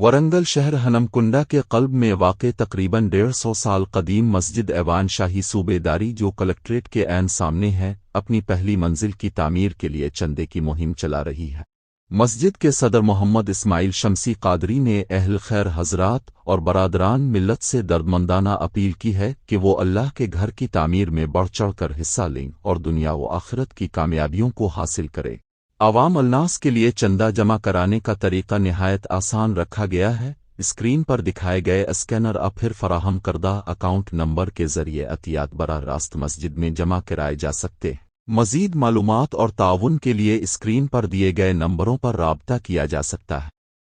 वरंगल शहर हनमकुंडा के क़ल्ब में वाक़ तकरीबन 150 साल कदीम मस्जिद ऐवान शाही सूबेदारी जो कलेक्ट्रेट के ऐन सामने है, अपनी पहली मंजिल की तामीर के लिए चंदे की मुहिम चला रही है। मस्जिद के सदर मोहम्मद इस्माइल शमसी कादरी ने अहल खैर हजरात और बरादरान मिल्लत से दर्दमंदाना अपील की है कि वो अल्लाह के घर की तामीर में बढ़ चढ़ कर हिस्सा लें और दुनिया व आखिरत की कामयाबियों को हासिल करें। आवाम अलनास के लिए चंदा जमा कराने का तरीका निहायत आसान रखा गया है। स्क्रीन पर दिखाए गए स्कैनर अब फिर फराहम करदा अकाउंट नंबर के जरिए अतियात बराह रास्त मस्जिद में जमा कराए जा सकते हैं। मजीद मालूमात और ताउन के लिए स्क्रीन पर दिए गए नंबरों पर राब्ता किया जा सकता है।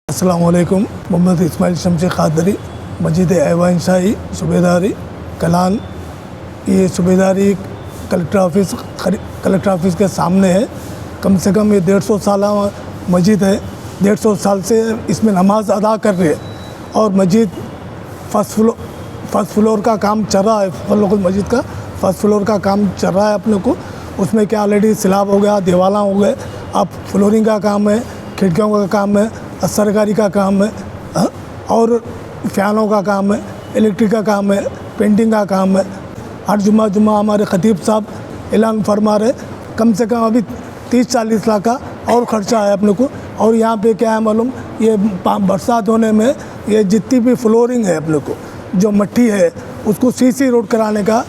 अस्सलाम वालेकुम। मोहम्मद इस्माइल शमसी कादरी, मस्जिद ऐवान शाही सूबेदारी कलान। ये सूबेदारी कलेक्टर ऑफिस के सामने है। कम से कम ये 150 साल मस्जिद है। 150 साल से इसमें नमाज अदा कर रहे हैं और मस्जिद फर्स्ट फ्लोर का काम चल रहा है। मस्जिद का फर्स्ट फ्लोर का काम चल रहा है अपने को। उसमें क्या ऑलरेडी स्लैब हो गया, दीवाला हो गए, अब फ्लोरिंग का काम है, खिड़कियों का काम है, सरकारी का काम है और फैनों का काम है, इलेक्ट्रिक का काम है, पेंटिंग का काम है। हर जुम्मा हमारे खतीब साहब ऐलान फरमा रहे कम से कम अभी 30-40 लाख का और ख़र्चा है अपने को। और यहाँ पे क्या है मालूम, ये बरसात होने में ये जितनी भी फ्लोरिंग है अपने को जो मट्टी है उसको सीसी रोड कराने का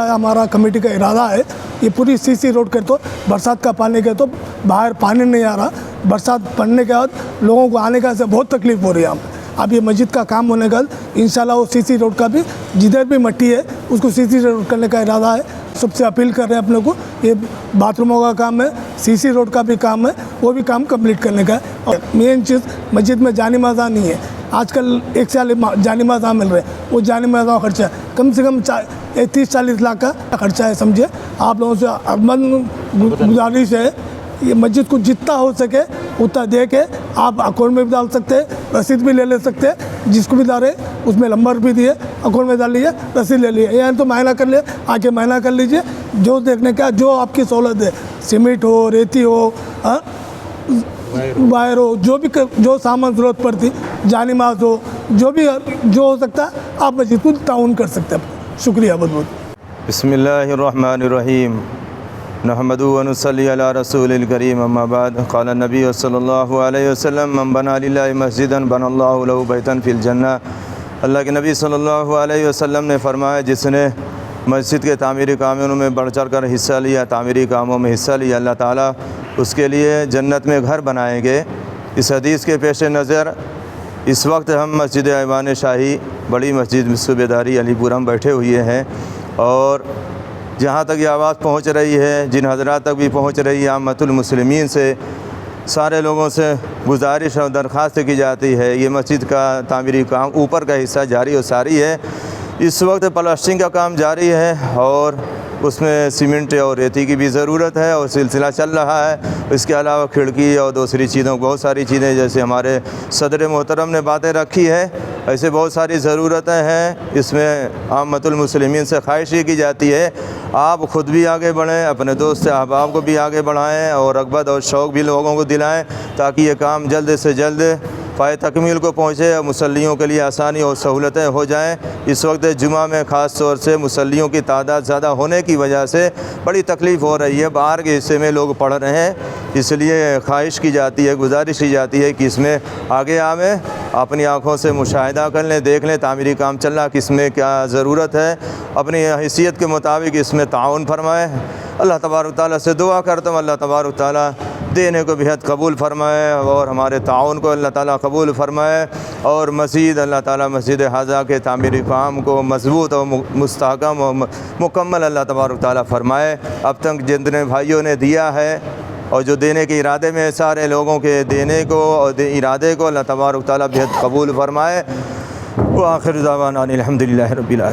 हमारा कमेटी का इरादा है। ये पूरी सीसी रोड कर तो बरसात का पानी के तो बाहर पानी नहीं आ रहा। बरसात पड़ने के बाद लोगों को आने का से बहुत तकलीफ़ हो रही है यहाँ पर। अब ये मस्जिद का काम होने का इंशाल्लाह वो सीसी रोड का भी जिधर भी मट्टी है उसको सीसी रोड करने का इरादा है। सबसे अपील कर रहे हैं अपने को, ये बाथरूमों का काम है, सीसी रोड का भी काम है, वो भी काम कंप्लीट करने का है। और मेन चीज़ मस्जिद में जानी माज़ा नहीं है। आजकल एक साल जानी माज़ा मिल रहे हैं, वो जानी माज़ा का खर्चा है कम से कम 30-40 लाख का खर्चा है। समझिए, आप लोगों से अरमान गुजारिश है ये मस्जिद को जितना हो सके उतना दे के आप अकाउंट में भी डाल सकते हैं, रसीद भी ले सकते हैं। जिसको भी डाले उसमें नंबर भी दिए, अकाउंट में डाल लिए, रसीद ले लिए, यानी तो मायना कर लिए, आके मायना कर लीजिए। जो देखने का जो आपकी सहूलत है, सीमेंट हो, रेती हो, वायर हो, जो सामान ज़रूरत पड़ती, जानी माज हो, जो हो सकता है आप मस्जिद को ताउन कर सकते हैं। शुक्रिया बहुत बहुत। बिस्मिल्लाहिर्रहमानिर्रहीम। नहमदु व नुसल्ली अला रसूलिल करीम, अम्मा बाद। क़ाल नबी सल्लल्लाहु अलैहि वसल्लम मन बना लिल्लाहि मस्जिदन बनल्लाहु लहु बैतन फिल जन्नह। अल्लाह के नबी सल्लल्लाहु अलैहि वसल्लम ने फरमाया, जिसने मस्जिद के तामीरी कामों में बढ़ चढ़ कर हिस्सा लिया, तामीरी कामों में हिस्सा लिया, अल्लाह ताला उसके लिए जन्नत में घर बनाएंगे। इस हदीस के पेश नज़र इस वक्त हम मस्जिद ऐवान शाही बड़ी मस्जिद सूबेदारी अलीपुर हम बैठे हुए हैं और जहाँ तक ये आवाज़ पहुँच रही है, जिन हज़रात तक भी पहुँच रही है, आम्मतुल मुस्लिमीन से, सारे लोगों से गुजारिश और दरख्वास्त की जाती है, ये मस्जिद का तामीरी काम ऊपर का हिस्सा जारी और सारी है। इस वक्त प्लास्टिंग का काम जारी है और उसमें सीमेंट और रेती की भी ज़रूरत है और सिलसिला चल रहा है। इसके अलावा खिड़की और दूसरी चीज़ों, बहुत सारी चीज़ें जैसे हमारे सदर मोहतरम ने बातें रखी है, ऐसे बहुत सारी ज़रूरतें हैं। इसमें आम्मतुल मुस्लिमीन से ख्वाहिश ही की जाती है आप ख़ुद भी आगे बढ़ें, अपने दोस्त अहबाब को भी आगे बढ़ाएं और रग़बत और शौक़ भी लोगों को दिलाएं ताकि ये काम जल्द से जल्द फ़ाय तकमील को पहुँचे और मुसल्लियों के लिए आसानी और सहूलतें हो जाएं। इस वक्त जुमा में ख़ास तौर से मुसल्लियों की तादाद ज़्यादा होने की वजह से बड़ी तकलीफ़ हो रही है, बाहर के हिस्से में लोग पढ़ रहे हैं, इसलिए ख्वाहिश की जाती है, गुजारिश की जाती है कि इसमें आगे आवें, अपनी आँखों से मुशाहिदा कर लें, देख लें तामीरी काम चल रहा, किसमें क्या ज़रूरत है, अपनी हैसियत के मुताबिक इसमें ताउन फरमाएँ। अल्लाह तबारक तआला से दुआ करता हूँ, अल्लाह तबारक तआला देने को बेहद कबूल फरमाए और हमारे ताउन को अल्लाह ताला कबूल फरमाए और मज़ीद अल्लाह ताला मस्जिद हाज़ा के तामीरी काम को मज़बूत और मुस्तहकम और मुकम्मल अल्लाह तबारक तआला फरमाए। अब तक जितने भाइयों ने दिया है और जो देने के इरादे में सारे लोगों के देने को और इरादे को अल्लाह तबारक तआला बेहद कबूल फरमाए। व आखिर दावाना अनिल हम्दुलिल्लाहि रब्बिल आलमीन।